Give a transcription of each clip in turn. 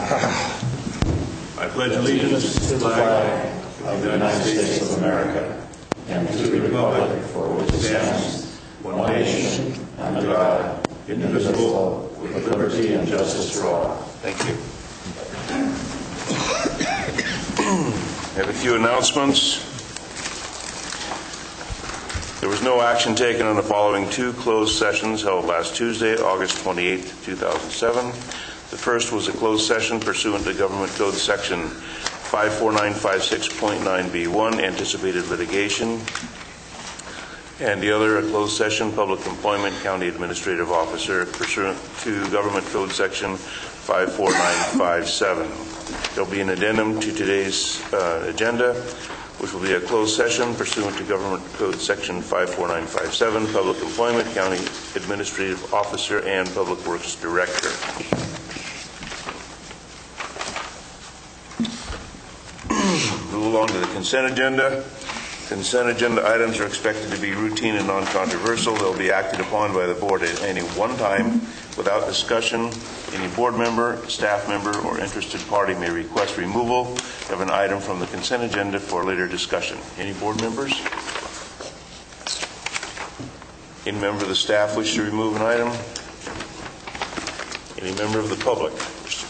I pledge allegiance to the flag of the United States of America and to the republic for which it stands, one nation, under God, indivisible, with liberty and justice for all. Thank you. I have a few announcements. There was no action taken on the following two closed sessions held last Tuesday, August 28, 2007. The first was a closed session pursuant to Government Code Section 54956.9b1, anticipated litigation, and the other, a closed session, public employment, county administrative officer, pursuant to Government Code Section 54957. There will be an addendum to today's agenda, which will be a closed session pursuant to Government Code Section 54957, public employment, county administrative officer, and public works director. Move along to the consent agenda. Consent agenda items are expected to be routine and non-controversial. They'll be acted upon by the board at any one time without discussion. Any board member, staff member, or interested party may request removal of an item from the consent agenda for later discussion. Any board members? Any member of the staff wish to remove an item? Any member of the public wish to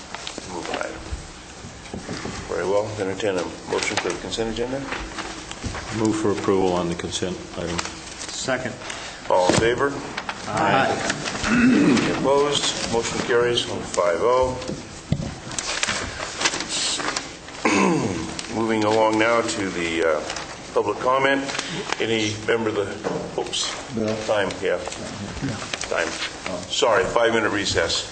remove an item? Very well. Entertain a motion for the consent agenda. Move for approval on the consent item. Second. All in favor? Aye. Any opposed? Motion carries on 5-0. Moving along now to the public comment. Any member of the... Oops. Time, yeah. Time. Sorry, 5-minute recess.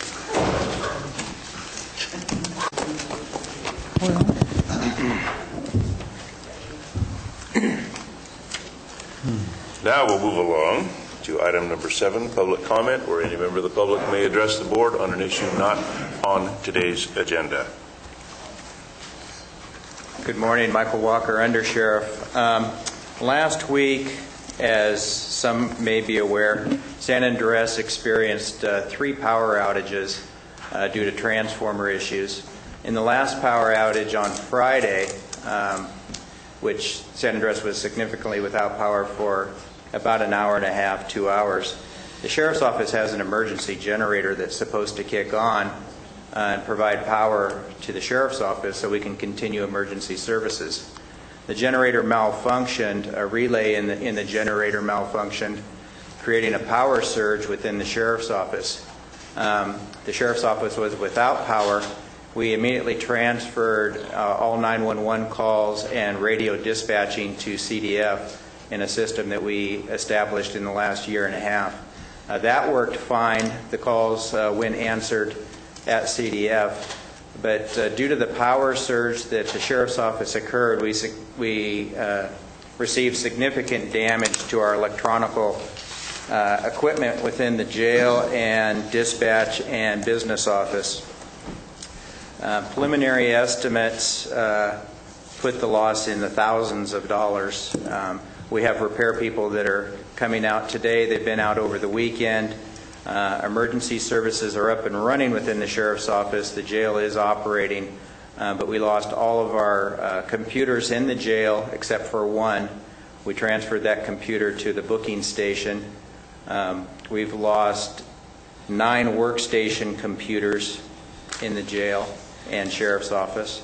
Now we'll move along to item number 7, public comment, where any member of the public may address the board on an issue not on today's agenda. Good morning, Michael Walker, Undersheriff. Last week, as some may be aware, San Andres experienced 3 power outages due to transformer issues. In the last power outage on Friday, which San Andres was significantly without power for about an hour and a half, 2 hours, the Sheriff's Office has an emergency generator that's supposed to kick on and provide power to the Sheriff's Office so we can continue emergency services. The generator malfunctioned, a relay in the generator malfunctioned, creating a power surge within the Sheriff's Office. The Sheriff's Office was without power. We immediately transferred all 911 calls and radio dispatching to CDF in a system that we established in the last year and a half. That worked fine. The calls went answered at CDF, but due to the power surge that the Sheriff's Office occurred, we received significant damage to our electronical equipment within the jail and dispatch and business office. Preliminary estimates put the loss in the thousands of dollars. We have repair people that are coming out today. They've been out over the weekend. Emergency services are up and running within the Sheriff's Office. The jail is operating, but we lost all of our computers in the jail except for one. We transferred that computer to the booking station. We've lost 9 workstation computers in the jail and Sheriff's Office.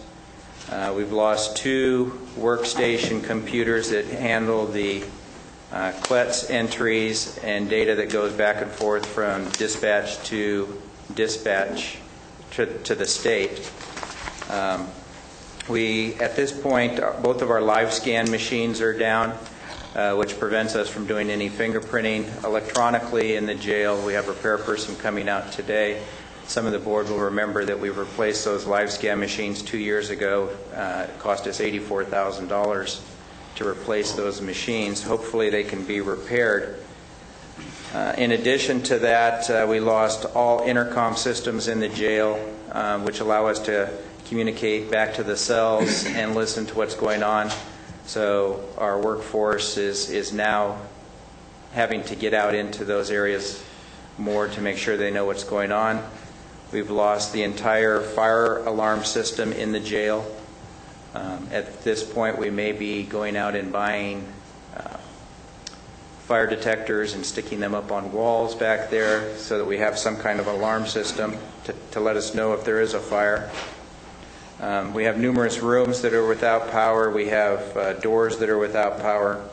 We've lost 2 workstation computers that handle the CLETS entries and data that goes back and forth from dispatch to the state. At this point, both of our live scan machines are down, which prevents us from doing any fingerprinting electronically in the jail. We have a repair person coming out today. Some of the board will remember that we replaced those live scan machines 2 years ago. It cost us $84,000 to replace those machines. Hopefully they can be repaired. In addition to that, we lost all intercom systems in the jail, which allow us to communicate back to the cells and listen to what's going on. So our workforce is now having to get out into those areas more to make sure they know what's going on. We've lost the entire fire alarm system in the jail. At this point, we may be going out and buying fire detectors and sticking them up on walls back there so that we have some kind of alarm system to let us know if there is a fire. We have numerous rooms that are without power. We have doors that are without power.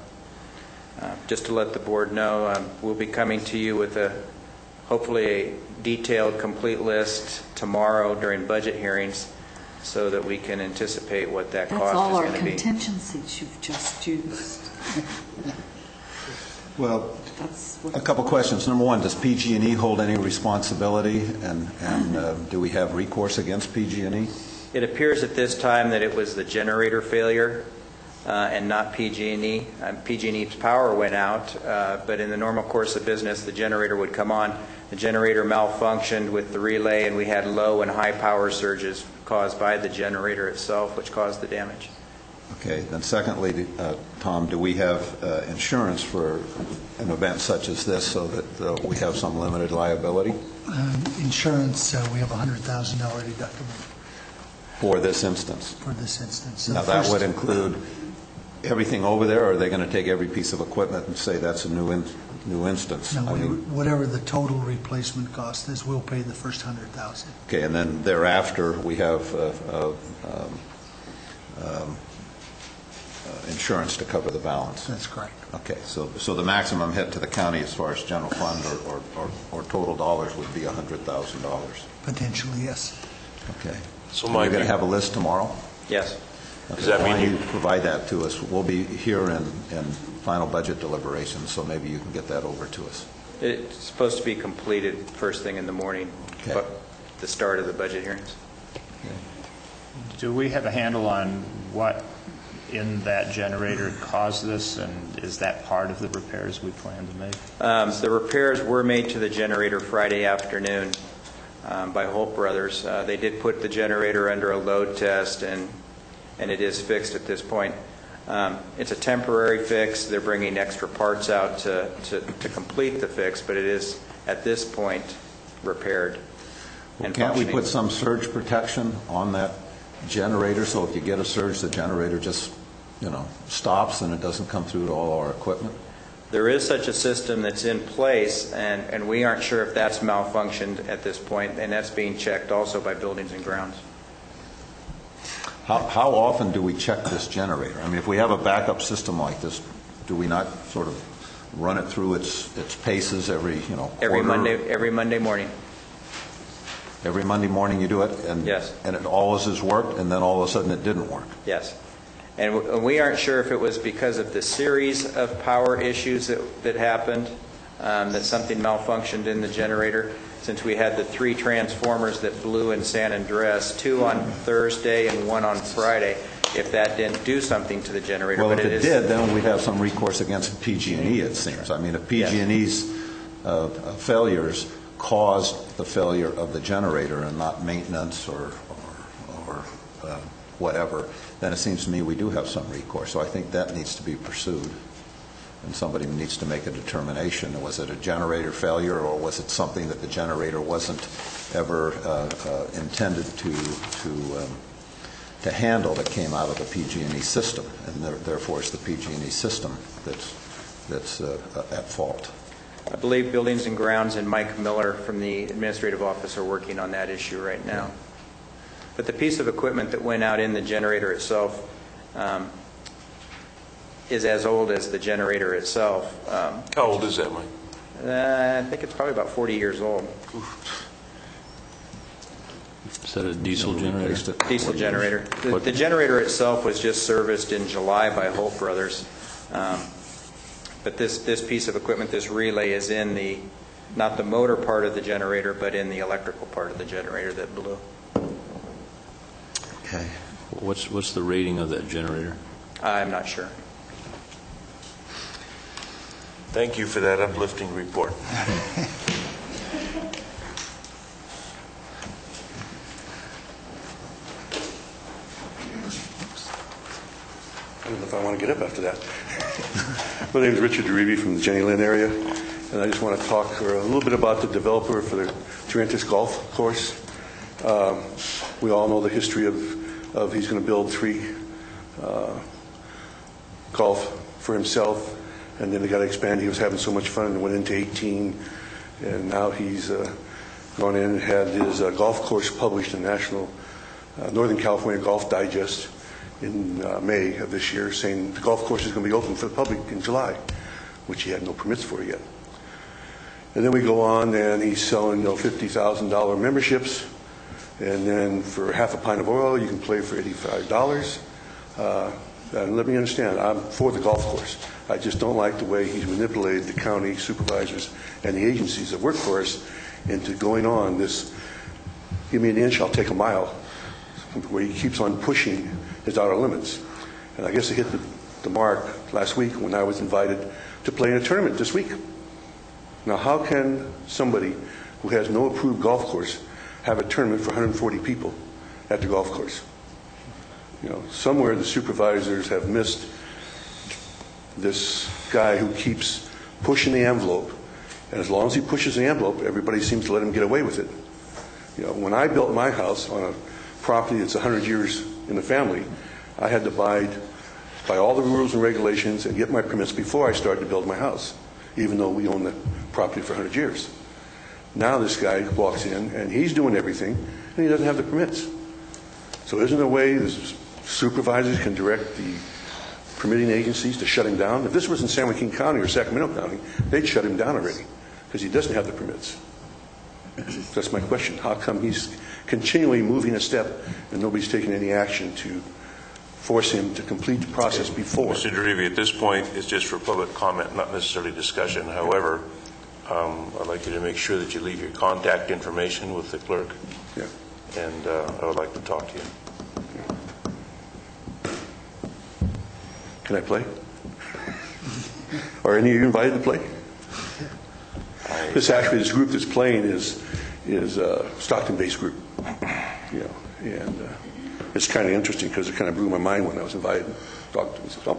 Just to let the board know, we'll be coming to you with hopefully a detailed, complete list tomorrow during budget hearings so that we can anticipate what that That's cost all is our going to be. contingencies you've just used. Well, That's what a couple questions. Number one, does PG&E hold any responsibility, and do we have recourse against PG&E? It appears at this time that it was the generator failure and not PG&E. PG&E's power went out, but in the normal course of business, the generator would come on. The generator malfunctioned with the relay, and we had low and high power surges caused by the generator itself, which caused the damage. Okay. Then secondly, Tom, do we have insurance for an event such as this so that we have some limited liability Insurance, we have a $100,000 deductible for this instance? for this instance. Now, that would include everything over there, or are they going to take every piece of equipment and say that's a new instance? No, I mean, whatever the total replacement cost is, we'll pay the first $100,000. okay, and then thereafter, we have insurance to cover the balance. That's correct. Okay, so the maximum hit to the county as far as general fund or total dollars would be $100,000. Potentially, yes. Okay. So We're Mike, going to have a list tomorrow? Yes. Okay, Does that why mean don't you provide that to us? We'll be here in final budget deliberations, so maybe you can get that over to us. It's supposed to be completed first thing in the morning, Okay. but the start of the budget hearings. Do we have a handle on what in that generator caused this, and is that part of the repairs we plan to make? The repairs were made to the generator Friday afternoon by Holt Brothers. They did put the generator under a load test, and it is fixed at this point. It's a temporary fix. They're bringing extra parts out to complete the fix, but it is, at this point, repaired and Can't we functioning. put some surge protection on that generator, so if you get a surge, the generator just, stops and it doesn't come through to all our equipment? There is such a system that's in place, and we aren't sure if that's malfunctioned at this point, and that's being checked also by Buildings and Grounds. How often do we check this generator? I mean, if we have a backup system like this, do we not sort of run it through its paces every, Every quarter? Every Monday morning. Every Monday morning you do it? Yes. And it always has worked, and then all of a sudden it didn't work? Yes. And we aren't sure if it was because of the series of power issues that happened, that something malfunctioned in the generator, since we had the 3 transformers that blew in San Andres, 2 on Thursday and 1 on Friday, if that didn't do something to the generator. Well, but if it is, did, then we'd have some recourse against PG&E, it seems. I mean, if PG&E's failures caused the failure of the generator and not maintenance or whatever, then it seems to me we do have some recourse. So I think that needs to be pursued, and somebody needs to make a determination. Was it a generator failure, or was it something that the generator wasn't ever intended to handle that came out of the PG&E system, and therefore it's the PG&E system that's at fault? I believe Buildings and Grounds and Mike Miller from the administrative office are working on that issue right now. But the piece of equipment that went out in the generator itself is as old as the generator itself. how old is that, Mike? I think it's probably about 40 years old. Is that a diesel generator? Replaced it. Diesel generator. The generator itself was just serviced in July by Holt Brothers. But this piece of equipment, this relay, is in not the motor part of the generator, but in the electrical part of the generator that blew. Okay. What's the rating of that generator? I'm not sure. Thank you for that uplifting report. I don't know if I want to get up after that. My name is Richard DeRivi from the Jenny Lynn area, and I just want to talk a little bit about the developer for the Durantis Golf Course. We all know the history of he's going to build 3 golf for himself, and then they got to expand. He was having so much fun and went into 18, and now he's gone in and had his golf course published in National Northern California Golf Digest in May of this year, saying the golf course is going to be open for the public in July, which he had no permits for yet. And then we go on, and he's selling $50,000 memberships, and then for half a pint of oil, you can play for $85. And let me understand, I'm for the golf course. I just don't like the way he's manipulated the county supervisors and the agencies that work for us into going on this, give me an inch, I'll take a mile, where he keeps on pushing his outer limits. And I guess it hit the mark last week when I was invited to play in a tournament this week. Now, how can somebody who has no approved golf course have a tournament for 140 people at the golf course? Somewhere the supervisors have missed this guy who keeps pushing the envelope. And as long as he pushes the envelope, everybody seems to let him get away with it. When I built my house on a property that's 100 years in the family, I had to abide by all the rules and regulations and get my permits before I started to build my house, even though we own the property for 100 years. Now this guy walks in, and he's doing everything, and he doesn't have the permits. So isn't there a way the supervisors can direct the permitting agencies to shut him down? If this was in San Joaquin County or Sacramento County, they'd shut him down already, because he doesn't have the permits. That's my question. How come he's continually moving a step and nobody's taking any action to force him to complete the process before? Mr. DeRivi, at this point, it's just for public comment, not necessarily discussion. However, I'd like you to make sure that you leave your contact information with the clerk. Yeah. And I would like to talk to you. Can I play? Are any of you invited to play? This group that's playing is a Stockton-based group. And it's kind of interesting because it kind of blew my mind when I was invited to talk to me. So,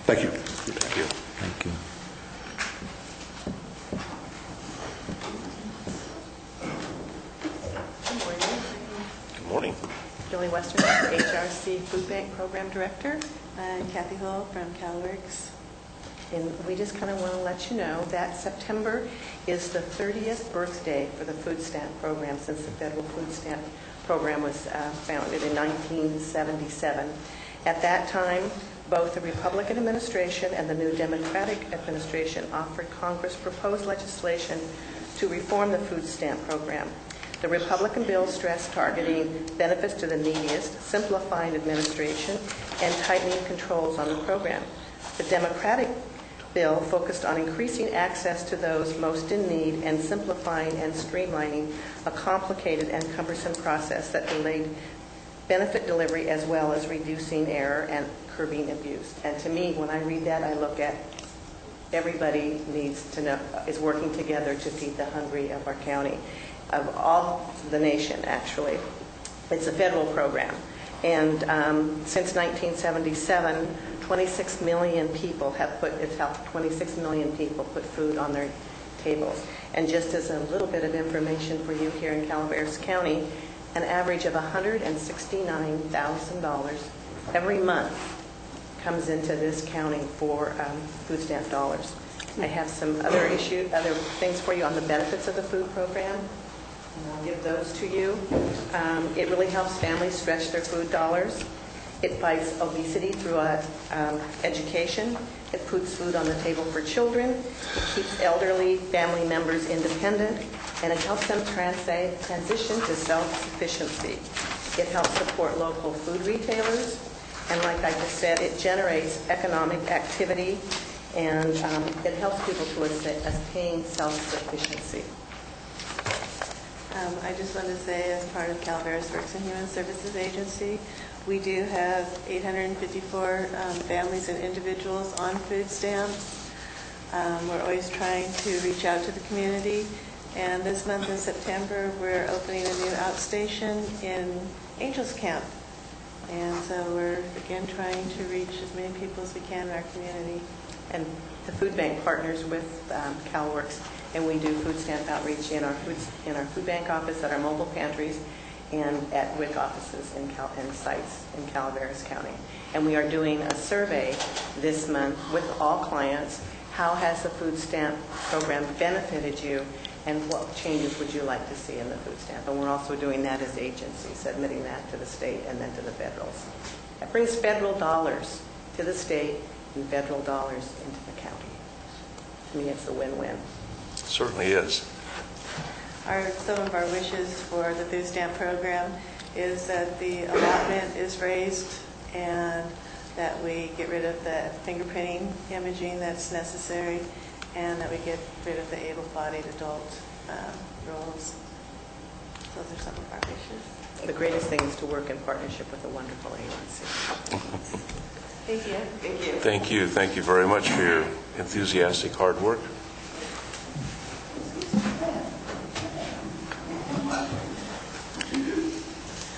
thank you. Thank you. Thank you. Good morning. Julie Western, HRC Food Bank Program Director. And Kathy Hull from CalWorks. And we just kind of want to let you know that September is the 30th birthday for the food stamp program since the federal food stamp program was founded in 1977. At that time, both the Republican administration and the new Democratic administration offered Congress proposed legislation to reform the food stamp program. The Republican bill stressed targeting benefits to the neediest, simplifying administration, and tightening controls on the program. The Democratic bill focused on increasing access to those most in need and simplifying and streamlining a complicated and cumbersome process that delayed benefit delivery as well as reducing error and curbing abuse. And to me, when I read that, I look at everybody needs to know, is working together to feed the hungry of our county, of all the nation, actually. It's a federal program. And since 1977, 26 million people it's helped 26 million people put food on their tables. And just as a little bit of information for you here in Calaveras County, an average of $169,000 every month comes into this county for food stamp dollars. I have some other things for you on the benefits of the food program. And I'll give those to you. It really helps families stretch their food dollars. It fights obesity through education. It puts food on the table for children. It keeps elderly family members independent. And it helps them transition to self-sufficiency. It helps support local food retailers. And like I just said, it generates economic activity. And it helps people to attain self-sufficiency. I just want to say, as part of Calaveras Works and Human Services Agency, we do have 854 families and individuals on food stamps. We're always trying to reach out to the community. And this month in September, we're opening a new outstation in Angels Camp. And so we're, again, trying to reach as many people as we can in our community. And the food bank partners with CalWorks and we do food stamp outreach in our food bank office, at our mobile pantries, and at WIC offices and sites in Calaveras County. And we are doing a survey this month with all clients. How has the food stamp program benefited you, and what changes would you like to see in the food stamp? And we're also doing that as agencies, submitting that to the state and then to the federals. That brings federal dollars to the state and federal dollars into the county. To me, it's a win-win. Certainly is. Some of our wishes for the food stamp program is that the allotment is raised and that we get rid of the fingerprinting imaging that's necessary, and that we get rid of the able-bodied adult roles. Those are some of our wishes. The greatest thing is to work in partnership with a wonderful agency. Thank you. Thank you. Thank you. Thank you very much for your enthusiastic hard work.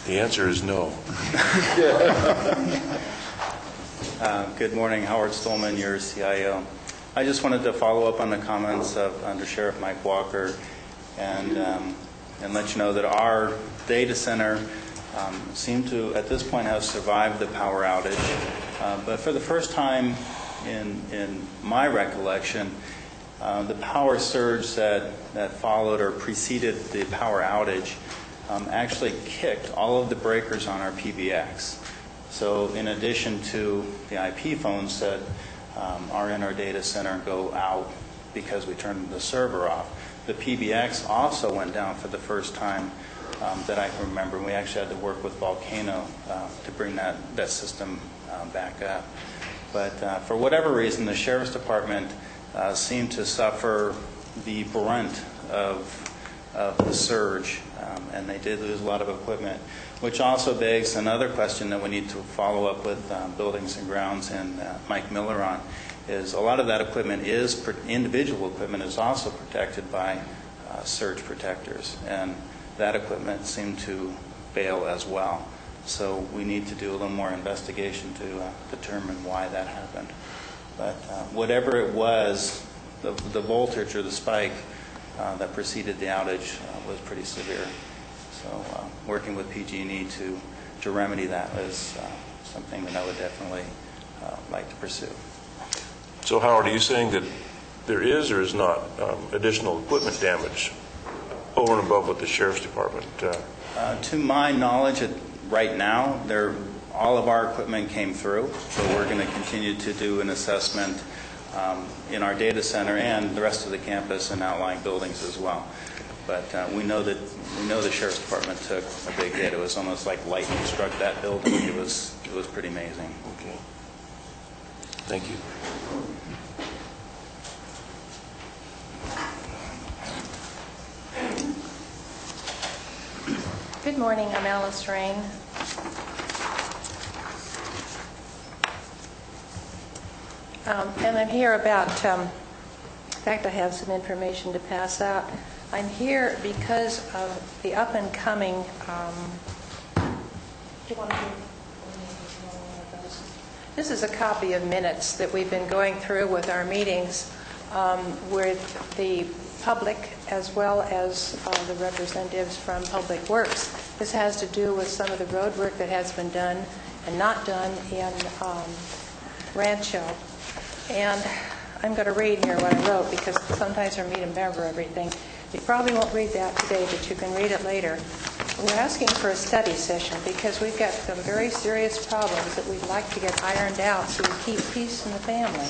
The answer is no. Good morning, Howard Stolman, your CIO. I just wanted to follow up on the comments of Under Sheriff Mike Walker and let you know that our data center seemed to, at this point, have survived the power outage. But for the first time in my recollection, the power surge that followed or preceded the power outage actually kicked all of the breakers on our PBX. So in addition to the IP phones that are in our data center go out because we turned the server off, the PBX also went down for the first time that I can remember. We actually had to work with Volcano to bring that system back up. But for whatever reason, the Sheriff's Department seemed to suffer the brunt of the surge, and they did lose a lot of equipment, which also begs another question that we need to follow up with Buildings and Grounds and Mike Miller on, is a lot of that equipment is, individual equipment is also protected by surge protectors, and that equipment seemed to fail as well. So we need to do a little more investigation to determine why that happened. But whatever it was, the voltage or the spike that preceded the outage was pretty severe. So working with PG&E to remedy that is something that I would definitely like to pursue. So Howard, are you saying that there is or is not additional equipment damage over and above what the Sheriff's Department? To my knowledge, right now, all of our equipment came through, so we're going to continue to do an assessment in our data center and the rest of the campus and outlying buildings as well. But we know the Sheriff's Department took a big hit. It was almost like lightning struck that building. It was pretty amazing. Okay. Thank you. Good morning, I'm Alice Rain. And I'm here about, in fact, I have some information to pass out. I'm here because of the up-and-coming, this is a copy of minutes that we've been going through with our meetings with the public as well as the representatives from Public Works. This has to do with some of the road work that has been done and not done in Rancho. And I'm going to read here what I wrote because sometimes for me to remember everything. You probably won't read that today, but you can read it later. We're asking for a study session because we've got some very serious problems that we'd like to get ironed out so we keep peace in the family.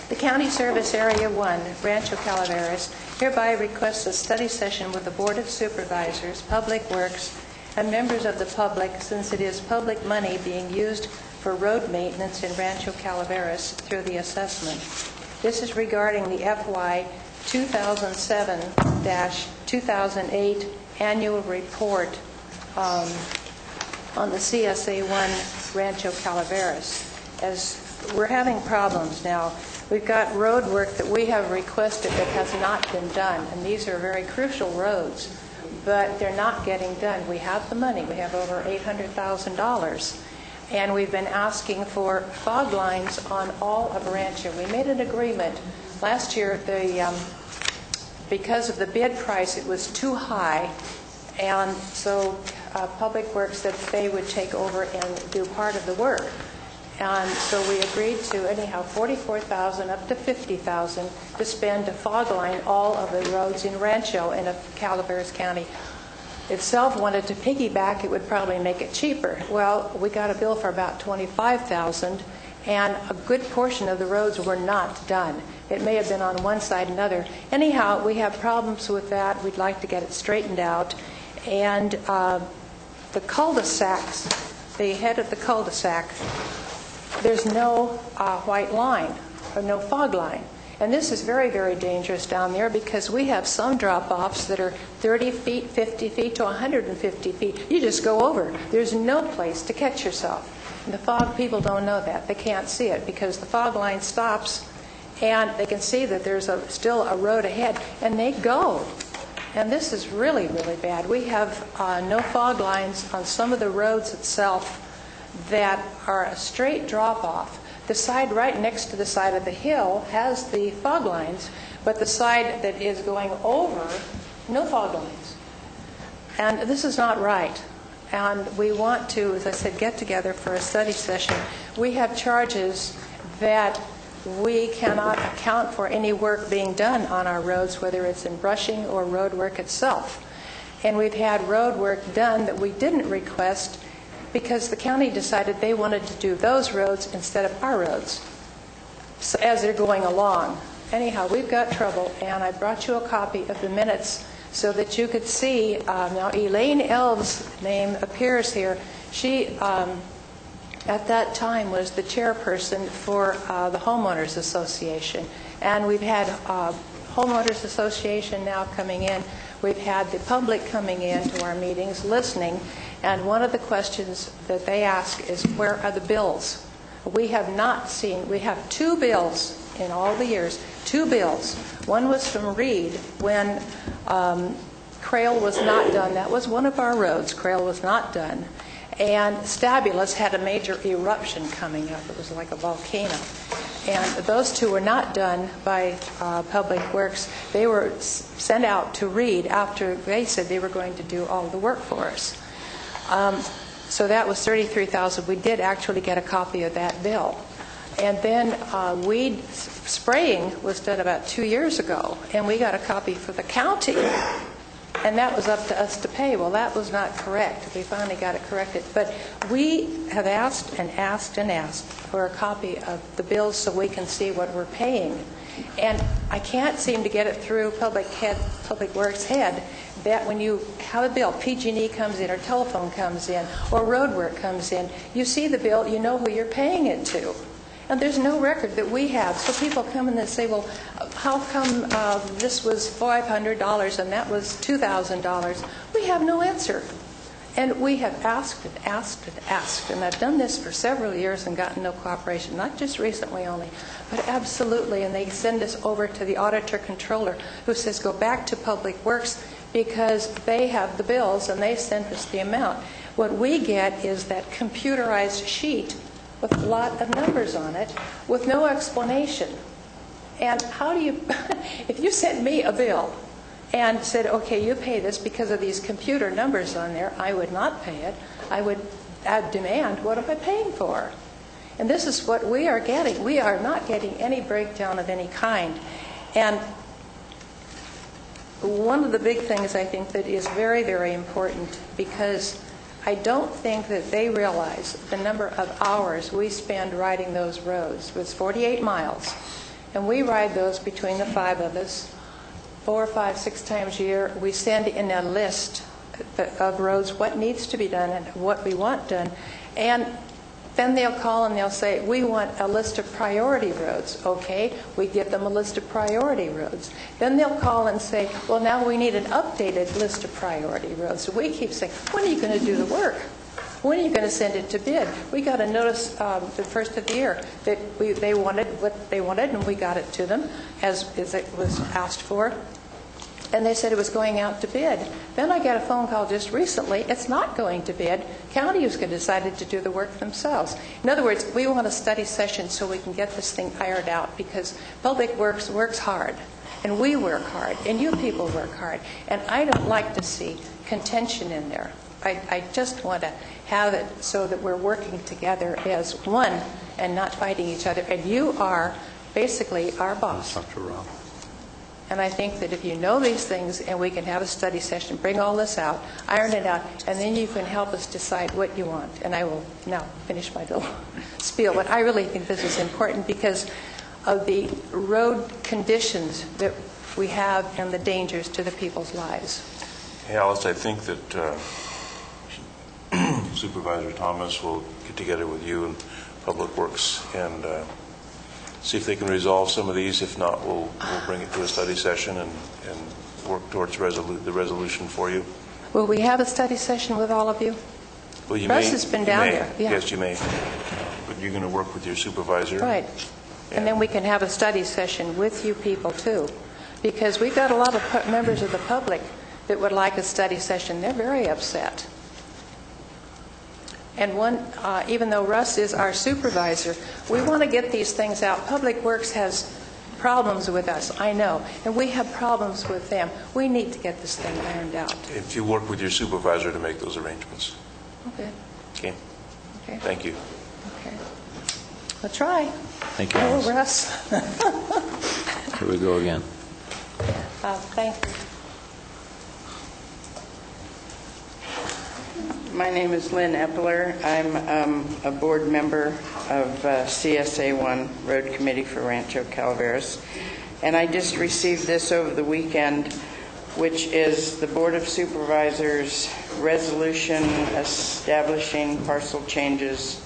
The County Service Area 1, Rancho Calaveras, hereby requests a study session with the Board of Supervisors, Public Works, and members of the public, since it is public money being used for road maintenance in Rancho Calaveras through the assessment. This is regarding the FY 2007-2008 annual report on the CSA 1 Rancho Calaveras. As we're having problems now, we've got road work that we have requested that has not been done, and these are very crucial roads, but they're not getting done. We have the money. We have over $800,000. And we've been asking for fog lines on all of Rancho. We made an agreement last year, because of the bid price, it was too high, and so Public Works said they would take over and do part of the work. And so we agreed to, anyhow, $44,000 up to $50,000 to spend to fog line all of the roads in Rancho and if Calaveras County itself wanted to piggyback, it would probably make it cheaper. Well, we got a bill for about $25,000, and a good portion of the roads were not done. It may have been on one side or another. Anyhow, we have problems with that. We'd like to get it straightened out. And the cul-de-sacs, the head of the cul-de-sac, there's no white line or no fog line. And this is very, very dangerous down there because we have some drop-offs that are 30 feet, 50 feet to 150 feet. You just go over. There's no place to catch yourself. And the fog people don't know that. They can't see it because the fog line stops and they can see that there's still a road ahead, and they go. And this is really, really bad. We have no fog lines on some of the roads itself that are a straight drop-off. The side right next to the side of the hill has the fog lines, but the side that is going over, no fog lines. And this is not right. And we want to, as I said, get together for a study session. We have charges that we cannot account for any work being done on our roads, whether it's in brushing or road work itself. And we've had road work done that we didn't request because the county decided they wanted to do those roads instead of our roads so as they're going along. Anyhow, we've got trouble, and I brought you a copy of the minutes so that you could see. Now, Elaine Elves' name appears here. She, at that time, was the chairperson for the Homeowners Association. And we've had Homeowners Association now coming in. We've had the public coming in to our meetings, listening. And one of the questions that they ask is, where are the bills? We have not seen, we have 2 bills in all the years, 2 bills. One was from Reed when Crail was not done. That was one of our roads. Crail was not done. And Stabulus had a major eruption coming up. It was like a volcano. And those 2 were not done by Public Works. They were sent out to Reed after they said they were going to do all the work for us. So that was $33,000. We did actually get a copy of that bill. And then weed spraying was done about 2 years ago, and we got a copy for the county. And that was up to us to pay. Well, that was not correct. We finally got it corrected. But we have asked and asked and asked for a copy of the bills so we can see what we're paying. And I can't seem to get it through Public Works' head that when you have a bill, PG&E comes in or telephone comes in or road work comes in, you see the bill, you know who you're paying it to. And there's no record that we have. So people come in and say, well, how come this was $500 and that was $2,000? We have no answer. And we have asked and asked and asked. And I've done this for several years and gotten no cooperation, not just recently only, but absolutely. And they send us over to the auditor controller who says, go back to Public Works because they have the bills and they sent us the amount. What we get is that computerized sheet with a lot of numbers on it with no explanation. And how do you, if you sent me a bill and said, okay, you pay this because of these computer numbers on there, I would not pay it. I would demand, what am I paying for? And this is what we are getting. We are not getting any breakdown of any kind. And one of the big things I think that is very, very important, because I don't think that they realize the number of hours we spend riding those roads. It's 48 miles. And we ride those between the 5 of us 4, 5, 6 times a year. We send in a list of roads, what needs to be done and what we want done. And then they'll call and they'll say, we want a list of priority roads. Okay, we give them a list of priority roads. Then they'll call and say, well, now we need an updated list of priority roads. So we keep saying, when are you going to do the work? When are you going to send it to bid? We got a notice the first of the year that they wanted what they wanted, and we got it to them as it was asked for. and they said it was going out to bid. Then I got a phone call just recently, it's not going to bid. County has decided to do the work themselves. In other words, we want a study session so we can get this thing ironed out, because Public Works works hard, and we work hard, and you people work hard. And I don't like to see contention in there. I just want to have it so that we're working together as one and not fighting each other. And you are basically our boss. Dr. Rob. And I think that if you know these things and we can have a study session, bring all this out, iron it out, and then you can help us decide what you want. And I will now finish my little spiel. But I really think this is important because of the road conditions that we have and the dangers to the people's lives. Hey, Alice, I think that Supervisor Thomas will get together with you and Public Works and see if they can resolve some of these. If not, we'll bring it to a study session and work towards the resolution for you. Will we have a study session with all of you? Well, you Russ may. has been You down may. there. Yeah. Yes, you may. But you're going to work with your supervisor. Right. And then we can have a study session with you people, too. Because we've got a lot of members of the public that would like a study session. They're very upset. And even though Russ is our supervisor, we want to get these things out. Public Works has problems with us, I know, and we have problems with them. We need to get this thing ironed out. If you work with your supervisor to make those arrangements. Okay. Okay. Okay. Thank you. Okay. We'll try. Thank you, Oh, Alice. Russ. Here we go again. Thank you. My name is Lynn Eppeler. I'm a board member of CSA1 Road Committee for Rancho Calaveras. And I just received this over the weekend, which is the Board of Supervisors resolution establishing parcel charges,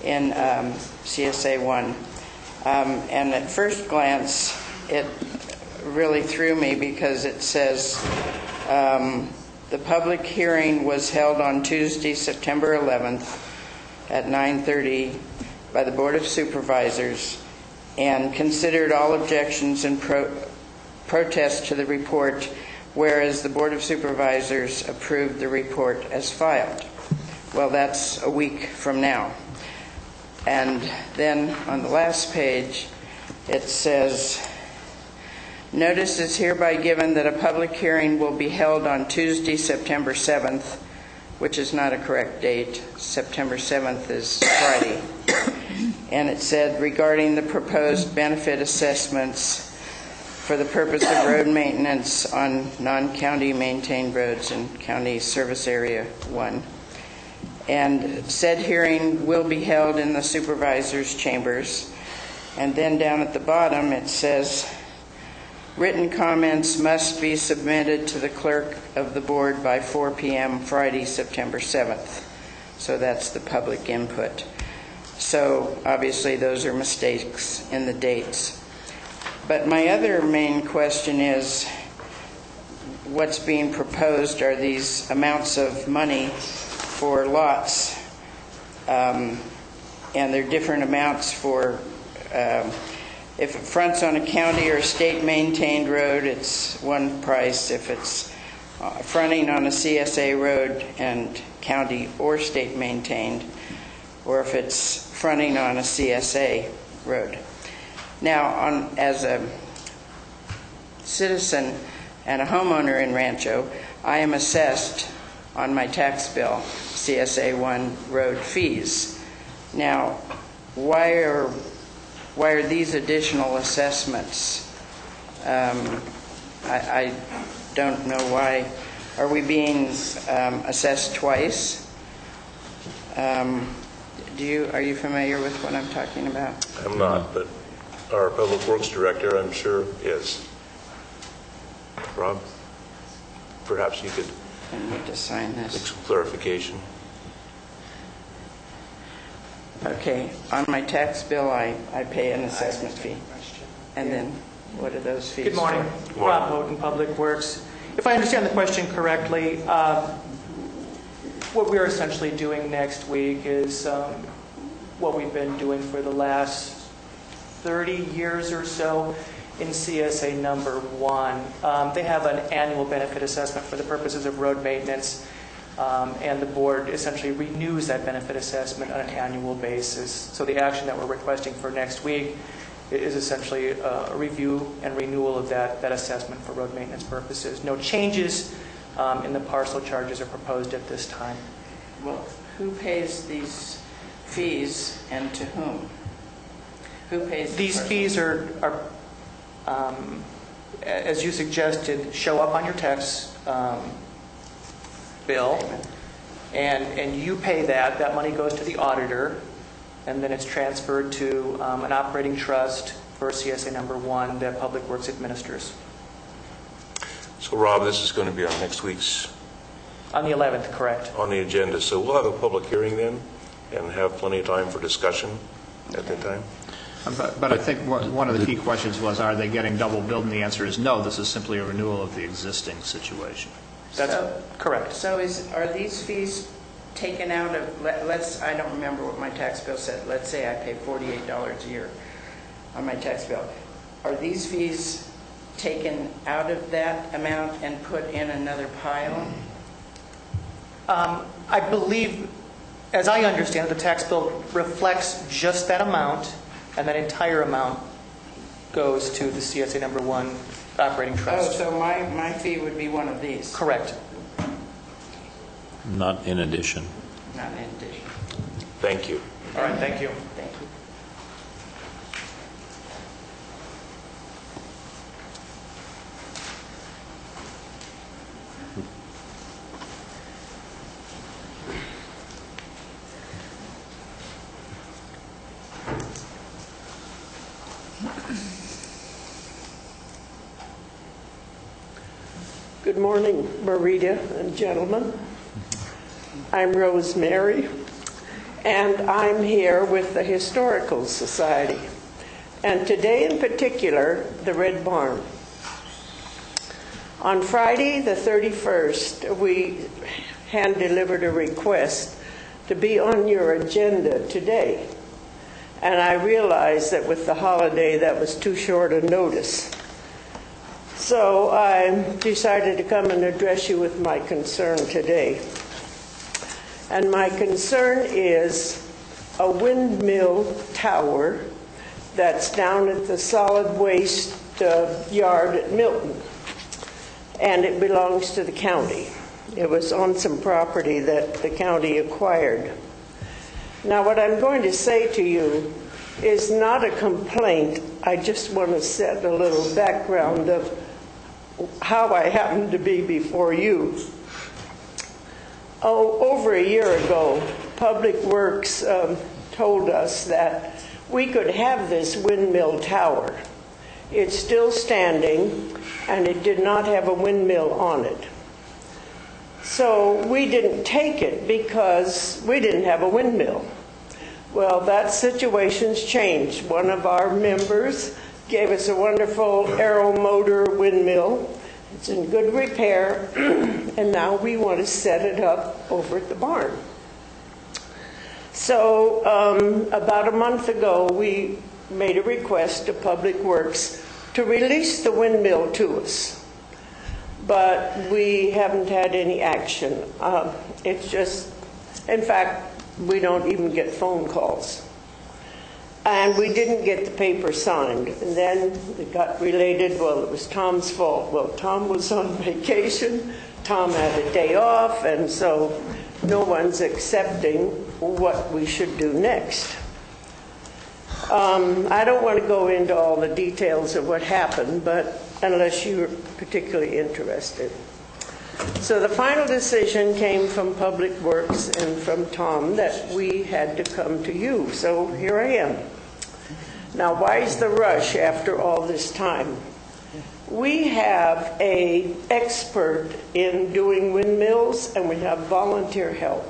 in CSA1. And at first glance, it really threw me because it says, the public hearing was held on Tuesday, September 11th at 9:30 by the Board of Supervisors and considered all objections and protests to the report, whereas the Board of Supervisors approved the report as filed. Well, that's a week from now. And then on the last page, it says, notice is hereby given that a public hearing will be held on Tuesday, September 7th, which is not a correct date. September 7th is Friday. And it said, regarding the proposed benefit assessments for the purpose of road maintenance on non-county maintained roads in County Service Area 1. And said hearing will be held in the supervisors' chambers. And then down at the bottom it says, written comments must be submitted to the clerk of the board by 4 p.m. Friday, September 7th. So that's the public input. So obviously those are mistakes in the dates. But my other main question is, what's being proposed are these amounts of money for lots. And they're different amounts for if it fronts on a county or a state-maintained road, it's one price. If it's fronting on a CSA road and county or state-maintained, or if it's fronting on a CSA road. Now, as a citizen and a homeowner in Rancho, I am assessed on my tax bill CSA 1 road fees. Now, why are these additional assessments? I don't know why. Are we being assessed twice? Are you familiar with what I'm talking about? I'm not, but our Public Works Director, I'm sure, is. Rob, perhaps you could I need to sign make this. some clarification. Okay, on my tax bill, I pay an assessment fee. And then, what are those fees? Good morning. Good morning. Rob Houghton, Public Works. If I understand the question correctly, what we're essentially doing next week is what we've been doing for the last 30 years or so, in CSA number 1. They have an annual benefit assessment for the purposes of road maintenance, and the board essentially renews that benefit assessment on an annual basis. So the action that we're requesting for next week is essentially a review and renewal of that assessment for road maintenance purposes. No changes in the parcel charges are proposed at this time. Well, who pays these fees and to whom? Who pays These fees are, as you suggested, show up on your tax bill, and you pay that. That money goes to the auditor, and then it's transferred to an operating trust for CSA number 1 that Public Works administers. So Rob, this is going to be on next week's... On the 11th, correct. On the agenda. So we'll have a public hearing then and have plenty of time for discussion at that time. But I think one of the key questions was, are they getting double billed? And the answer is no, this is simply a renewal of the existing situation. That's correct. So are these fees taken out of, I don't remember what my tax bill said. Let's say I pay $48 a year on my tax bill. Are these fees taken out of that amount and put in another pile? I believe, as I understand it, the tax bill reflects just that amount, and that entire amount goes to the CSA number 1 operating trust. Oh, so my fee would be one of these? Correct. Not in addition. Not in addition. Thank you. All right, thank you. Thank you. Good morning, Marita and gentlemen. I'm Rosemary, and I'm here with the Historical Society, and today in particular, the Red Barn. On Friday, the 31st, we hand-delivered a request to be on your agenda today, and I realized that with the holiday, that was too short a notice. So I decided to come and address you with my concern today. And my concern is a windmill tower that's down at the solid waste yard at Milton. And it belongs to the county. It was on some property that the county acquired. Now, what I'm going to say to you is not a complaint. I just want to set a little background of how I happened to be before you. Over a year ago, Public Works told us that we could have this windmill tower. It's still standing, and it did not have a windmill on it. So we didn't take it because we didn't have a windmill. Well, that situation's changed. One of our members gave us a wonderful aeromotor windmill. It's in good repair, and now we want to set it up over at the barn. So about a month ago, we made a request to Public Works to release the windmill to us. But we haven't had any action. It's just, in fact, we don't even get phone calls. And we didn't get the paper signed. And then it got related, well, it was Tom's fault. Well, Tom was on vacation. Tom had a day off, and so no one's accepting what we should do next. I don't want to go into all the details of what happened, but unless you're particularly interested. So the final decision came from Public Works and from Tom that we had to come to you. So here I am. Now, why is the rush after all this time? We have an expert in doing windmills, and we have volunteer help.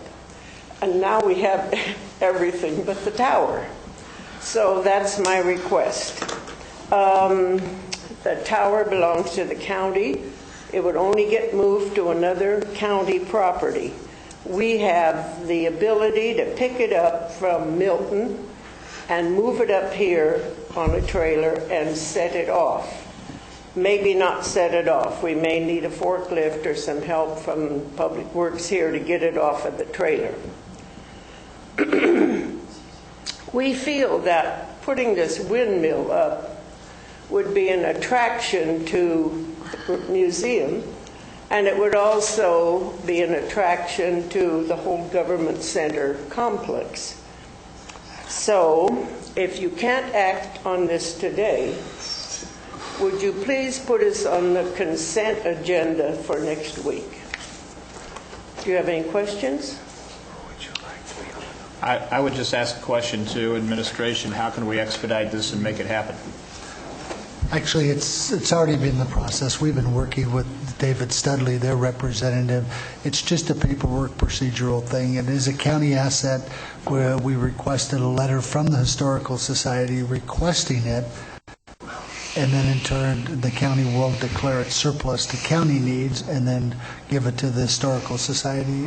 And now we have everything but the tower. So that's my request. The tower belongs to the county. It would only get moved to another county property. We have the ability to pick it up from Milton and move it up here on a trailer and set it off. Maybe not set it off. We may need a forklift or some help from Public Works here to get it off of the trailer. We feel that putting this windmill up would be an attraction to the museum, and it would also be an attraction to the whole government center complex. So, if you can't act on this today, would you please put us on the consent agenda for next week? Do you have any questions? I would just ask a question to administration. How can we expedite this and make it happen? Actually, it's already been the process. We've been working with David Studley, their representative. It's just a paperwork procedural thing. It is a county asset where we requested a letter from the Historical Society requesting it, and then in turn the county will declare it surplus to county needs and then give it to the Historical Society.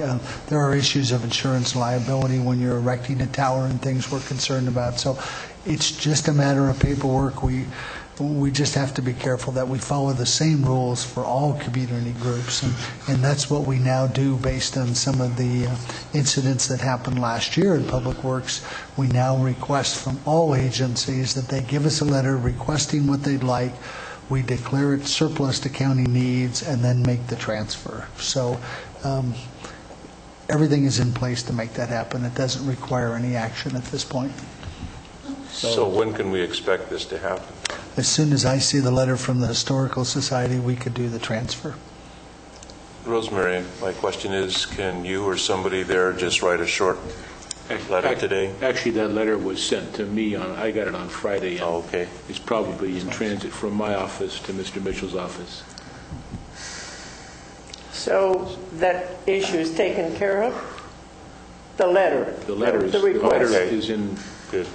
There are issues of insurance liability when you're erecting a tower and things we're concerned about. So it's just a matter of paperwork. We just have to be careful that we follow the same rules for all community groups, and that's what we now do based on some of the incidents that happened last year in Public Works. We now request from all agencies that they give us a letter requesting what they'd like. We declare it surplus to county needs and then make the transfer. So everything is in place to make that happen. It doesn't require any action at this point. So when can we expect this to happen? As soon as I see the letter from the Historical Society, we could do the transfer. Rosemary, my question is, can you or somebody there just write a short letter today? Actually, that letter was sent to me. I got it on Friday. Oh, okay. It's probably in transit from my office to Mr. Mitchell's office. So that issue is taken care of? The letter? The letter is in Good.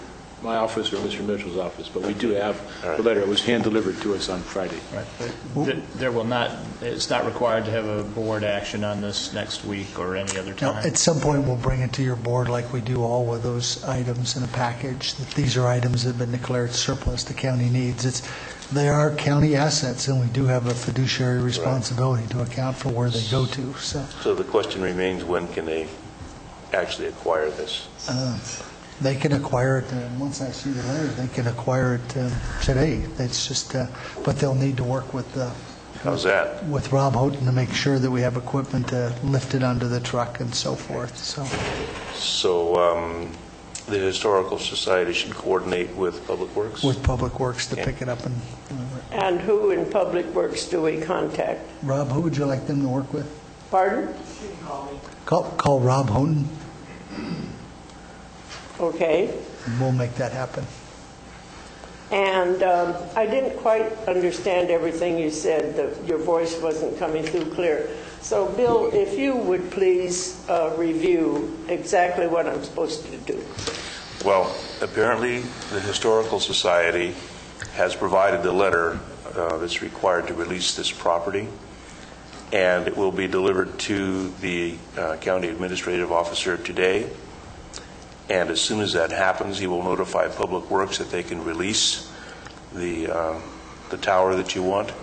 my office or Mr. Mitchell's office, but we do have the letter. It was hand-delivered to us on Friday. Right. There will not, it's not required to have a board action on this next week or any other time? Now, at some point, we'll bring it to your board like we do all of those items in a package. That these are items that have been declared surplus to county needs. They are county assets, and we do have a fiduciary responsibility to account for where they go to. So the question remains, when can they actually acquire this? They can acquire it, once I see the letter, they can acquire it today. It's just, but they'll need to work with How's that? With Rob Houghton to make sure that we have equipment to lift it onto the truck and so forth. So the Historical Society should coordinate with Public Works? With Public Works to pick it up and... And who in Public Works do we contact? Rob, who would you like them to work with? Pardon? You can call me. Call Rob Houghton. Okay. And we'll make that happen. And I didn't quite understand everything you said. Your voice wasn't coming through clear. So, Bill, if you would please review exactly what I'm supposed to do. Well, apparently the Historical Society has provided the letter that's required to release this property, and it will be delivered to the county administrative officer today. And as soon as that happens, he will notify Public Works that they can release the tower that you want.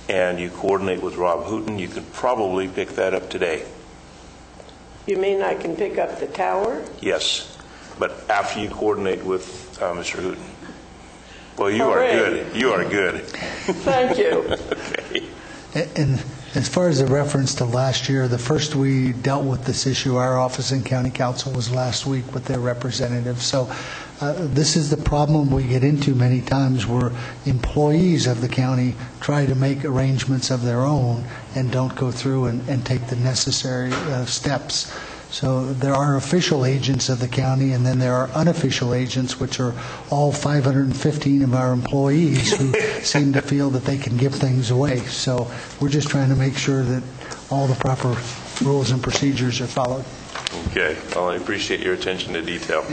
And you coordinate with Rob Houghton. You can probably pick that up today. You mean I can pick up the tower? Yes, but after you coordinate with Mr. Houghton. Well, you Hooray. are good. You are good. Thank you. Okay. And as far as the reference to last year, the first we dealt with this issue, our office in County Council, was last week with their representative. So this is the problem we get into many times, where employees of the county try to make arrangements of their own and don't go through and take the necessary steps. So there are official agents of the county, and then there are unofficial agents, which are all 515 of our employees who seem to feel that they can give things away. So we're just trying to make sure that all the proper rules and procedures are followed. Okay. Well, I appreciate your attention to detail.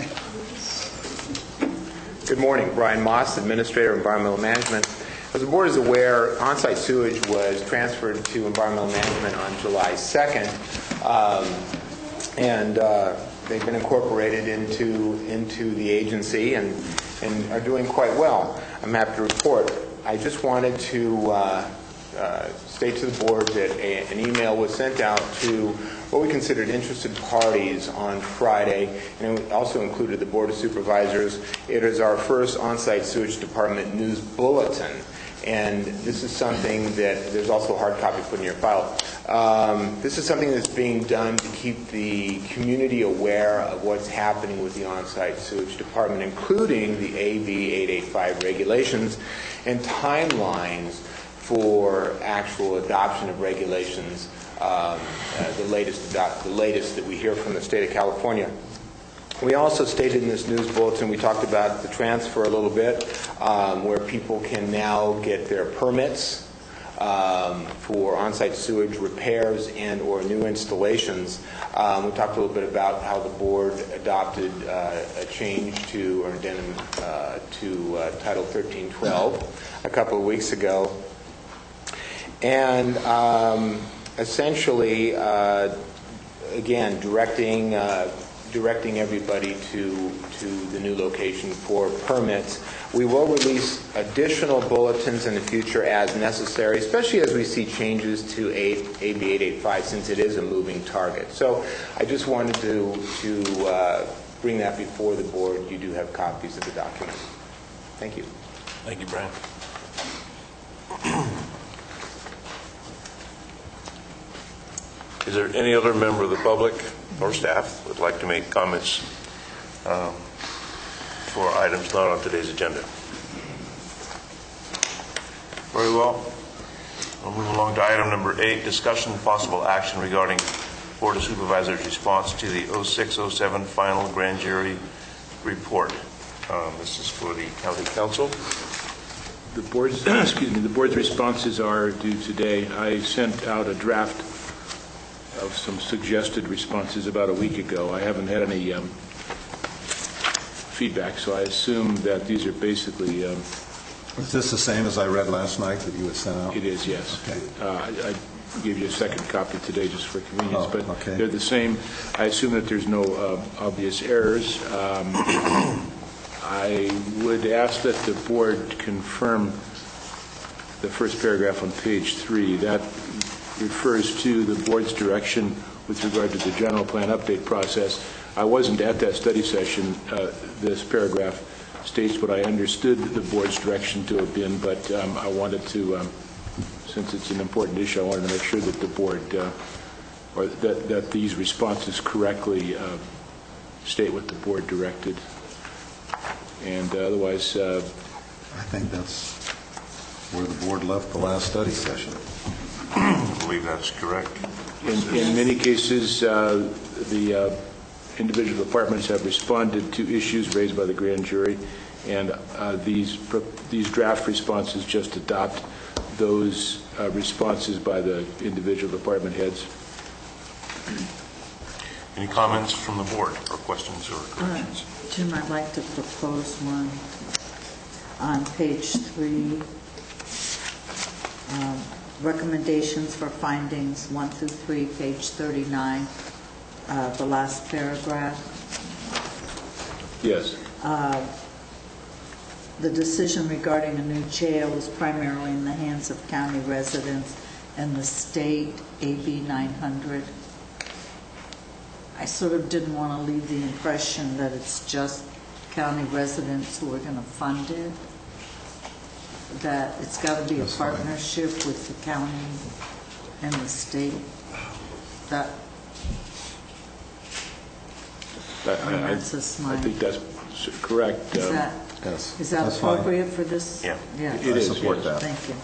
Good morning. Brian Moss, Administrator of Environmental Management. As the board is aware, on-site sewage was transferred to Environmental Management on July 2nd. And they've been incorporated into the agency, and and are doing quite well, I'm happy to report. I just wanted to state to the board that an email was sent out to what we considered interested parties on Friday, and it also included the Board of Supervisors. It is our first on-site sewage department news bulletin, and this is something that there's also a hard copy put in your file. This is something that's being done to keep the community aware of what's happening with the on-site sewage department, including the AB 885 regulations and timelines for actual adoption of regulations, the latest that we hear from the state of California. We also stated in this news bulletin, we talked about the transfer a little bit, where people can now get their permits for on-site sewage repairs and or new installations. We talked a little bit about how the board adopted a change to or addendum to Title 1312 a couple of weeks ago. And essentially, again, directing everybody to the new location for permits. We will release additional bulletins in the future as necessary, especially as we see changes to AB 885, since it is a moving target. So I just wanted to bring that before the board. You do have copies of the document. Thank you. Thank you, Brian. Is there any other member of the public or staff who would like to make comments for items not on today's agenda? Very well. We'll move along to item number 8, discussion and possible action regarding Board of Supervisors' response to the 06-07 final grand jury report. This is for the County Council. The board's, the board's responses are due today. I sent out a draft of some suggested responses about a week ago. I haven't had any feedback, so I assume that these are basically... Is this the same as I read last night that you had sent out? It is, yes. Okay. I gave you a second copy today just for convenience, Oh, but okay. they're the same. I assume that there's no obvious errors. I would ask that the board confirm the first paragraph on page 3. That refers to the board's direction with regard to the general plan update process. I wasn't at that study session. This paragraph states what I understood the board's direction to have been, but I wanted to, since it's an important issue, I wanted to make sure that the board, or that these responses correctly state what the board directed. And otherwise... I think that's where the board left the last study session. I believe that's correct. In many cases, the individual departments have responded to issues raised by the grand jury, and these draft responses just adopt those responses by the individual department heads. Any comments from the board or questions or corrections? Jim, I'd like to propose one on page 3. Recommendations for findings 1 through 3, page 39, the last paragraph. Yes. The decision regarding a new jail is primarily in the hands of county residents and the state, AB 900. I sort of didn't want to leave the impression that it's just county residents who are going to fund it, that it's got to be a partnership with the county and the state. That that's just my... I think that's correct. Is that appropriate for this? Yeah. It is. I support that. Thank you.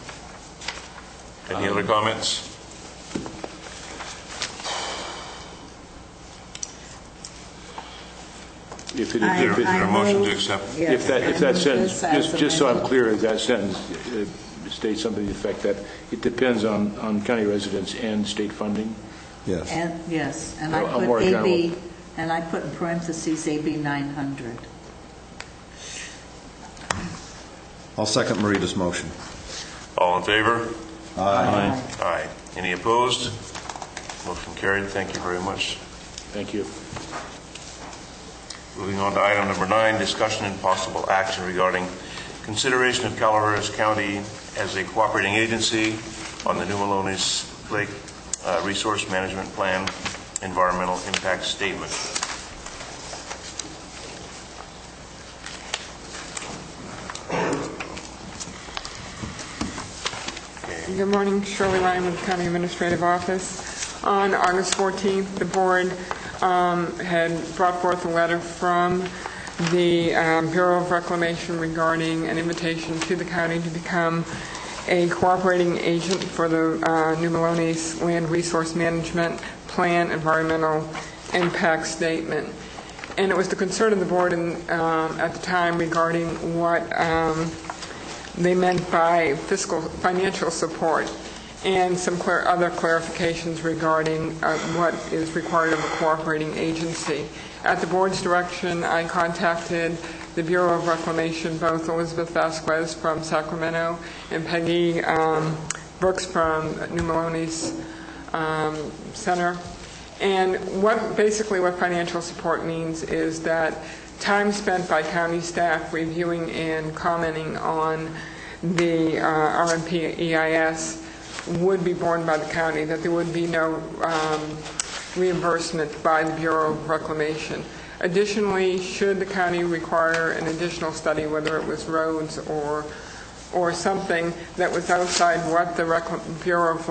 Any other comments? If Is there a motion to accept? If that sentence, just so I'm clear, that sentence states something to the effect that it depends on county residents and state funding? Yes. And yes, and I put AB, and I put in parentheses AB 900. I'll second Marita's motion. All in favor? Aye. Aye. Any opposed? Motion carried. Thank you very much. Thank you. Moving on to item number 9, discussion and possible action regarding consideration of Calaveras County as a cooperating agency on the New Melones Lake Resource Management Plan Environmental Impact Statement. Good morning, Shirley Ryan with the County Administrative Office. On August 14th, the board had brought forth a letter from the Bureau of Reclamation regarding an invitation to the county to become a cooperating agent for the New Melones Land Resource Management Plan Environmental Impact Statement. And it was the concern of the board at the time regarding what they meant by financial support and some other clarifications regarding what is required of a cooperating agency. At the board's direction, I contacted the Bureau of Reclamation, both Elizabeth Vasquez from Sacramento and Peggy Brooks from New Melones Center. And basically what financial support means is that time spent by county staff reviewing and commenting on the RMP EIS would be borne by the county, that there would be no reimbursement by the Bureau of Reclamation. Additionally, should the county require an additional study, whether it was roads or something that was outside what the Bureau of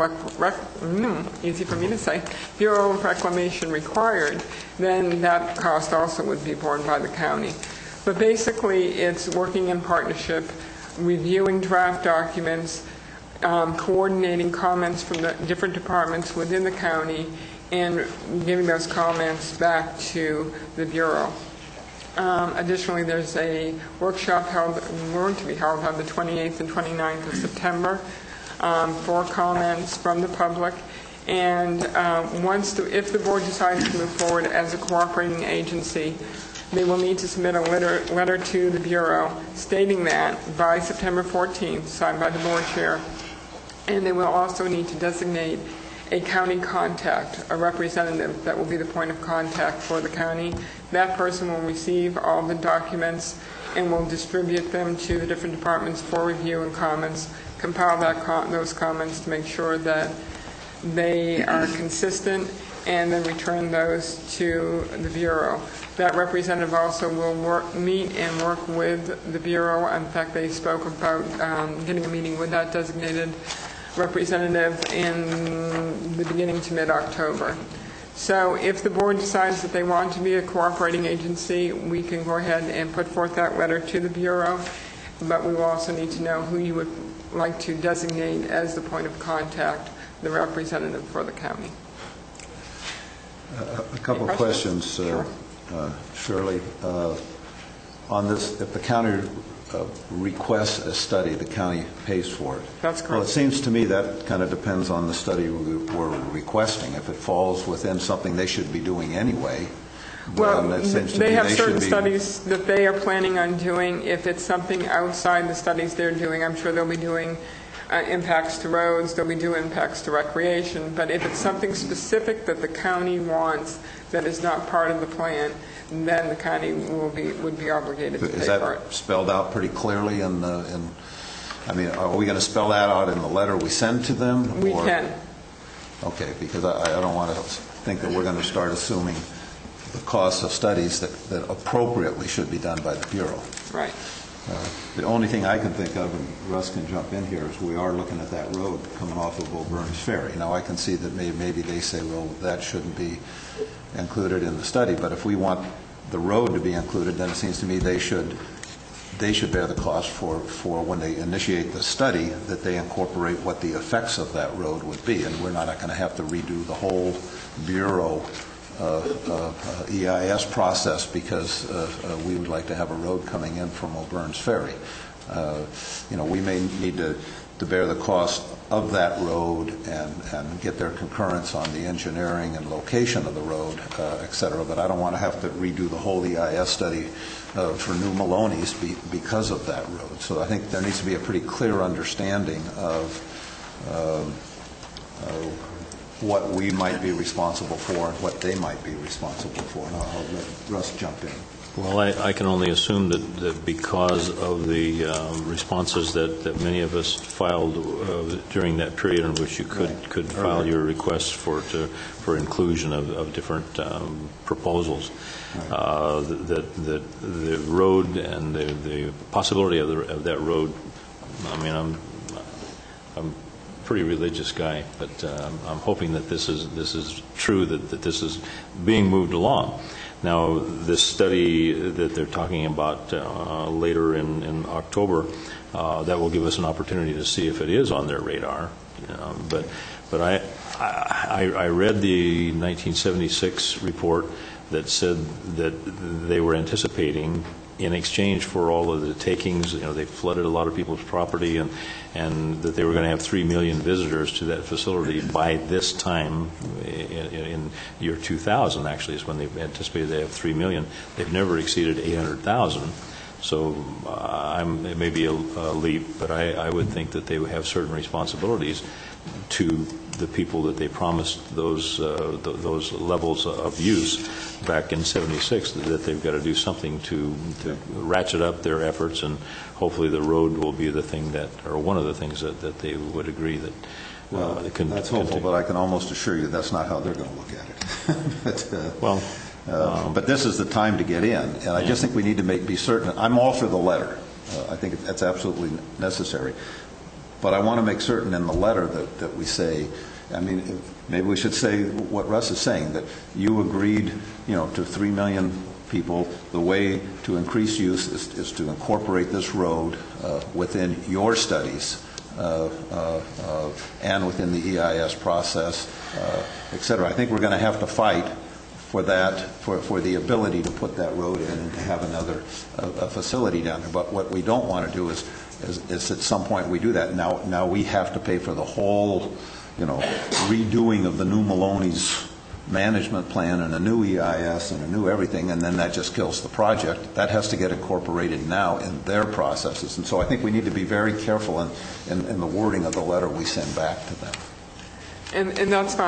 Reclamation required, then that cost also would be borne by the county. But basically, it's working in partnership, reviewing draft documents, coordinating comments from the different departments within the county, and giving those comments back to the Bureau. Additionally, there's a workshop going to be held on the 28th and 29th of September for comments from the public. And if the board decides to move forward as a cooperating agency, they will need to submit a letter to the Bureau stating that by September 14th, signed by the board chair. And they will also need to designate a county contact, a representative that will be the point of contact for the county. That person will receive all the documents and will distribute them to the different departments for review and comments, compile those comments to make sure that they are consistent, and then return those to the Bureau. That representative also will meet and work with the Bureau. In fact, they spoke about getting a meeting with that designated representative in the beginning to mid-October. So if the board decides that they want to be a cooperating agency, we can go ahead and put forth that letter to the Bureau, but we will also need to know who you would like to designate as the point of contact, the representative for the county. A couple of questions, Shirley. On this, if the county requests a study, the county pays for it. That's correct. Well, it seems to me that kind of depends on the study we're requesting. If it falls within something they should be doing anyway, well, it seems to they me have they certain should be... studies that they are planning on doing. If it's something outside the studies they're doing, I'm sure they'll be doing impacts to roads, they'll be doing impacts to recreation. But if it's something specific that the county wants that is not part of the plan, then the county would be obligated to pay for it. Is that spelled out pretty clearly I mean, are we going to spell that out in the letter we send to them? We can. Okay, because I don't want to think that we're going to start assuming the costs of studies that appropriately should be done by the Bureau. Right. The only thing I can think of, and Russ can jump in here, is we are looking at that road coming off of Old Burns Ferry. Now, I can see that maybe they say, well, that shouldn't be included in the study, but if we want the road to be included, then it seems to me they should bear the cost for when they initiate the study, that they incorporate what the effects of that road would be, and we're not going to have to redo the whole Bureau EIS process because we would like to have a road coming in from Old Burns Ferry. We may need to bear the cost of that road and get their concurrence on the engineering and location of the road, et cetera, but I don't want to have to redo the whole EIS study for New Melones because of that road. So I think there needs to be a pretty clear understanding of what we might be responsible for and what they might be responsible for. And I'll let Russ jump in. Well, I can only assume that because of the responses that many of us filed during that period in which you could file your requests for inclusion of different proposals, that the road and the possibility of that road, I mean, I'm a pretty religious guy, but I'm hoping that this is true, that this is being moved along. Now, this study that they're talking about later in October, that will give us an opportunity to see if it is on their radar. But I read the 1976 report that said that they were anticipating, in exchange for all of the takings, they flooded a lot of people's property, and that they were going to have 3 million visitors to that facility by this time in year 2000, actually, is when they anticipated they have 3 million. They've never exceeded 800,000. So it may be a leap, but I would think that they would have certain responsibilities to the people that they promised those levels of use back in '76, that they've got to do something to ratchet up their efforts, and hopefully the road will be the thing or one of the things that they would agree that. Well, that's hopeful, but I can almost assure you that's not how they're going to look at it. But this is the time to get in, and I just think we need to be certain. I'm all for the letter. I think that's absolutely necessary. But I want to make certain in the letter that we say, I mean, maybe we should say what Russ is saying, that you agreed, to 3 million people. The way to increase use is to incorporate this road within your studies and within the EIS process, et cetera. I think we're going to have to fight for that, for the ability to put that road in and to have another facility down there. But what we don't want to do is at some point we do that. Now we have to pay for the whole, redoing of the new Maloney's management plan and a new EIS and a new everything, and then that just kills the project. That has to get incorporated now in their processes. And so I think we need to be very careful in the wording of the letter we send back to them. And that's fine.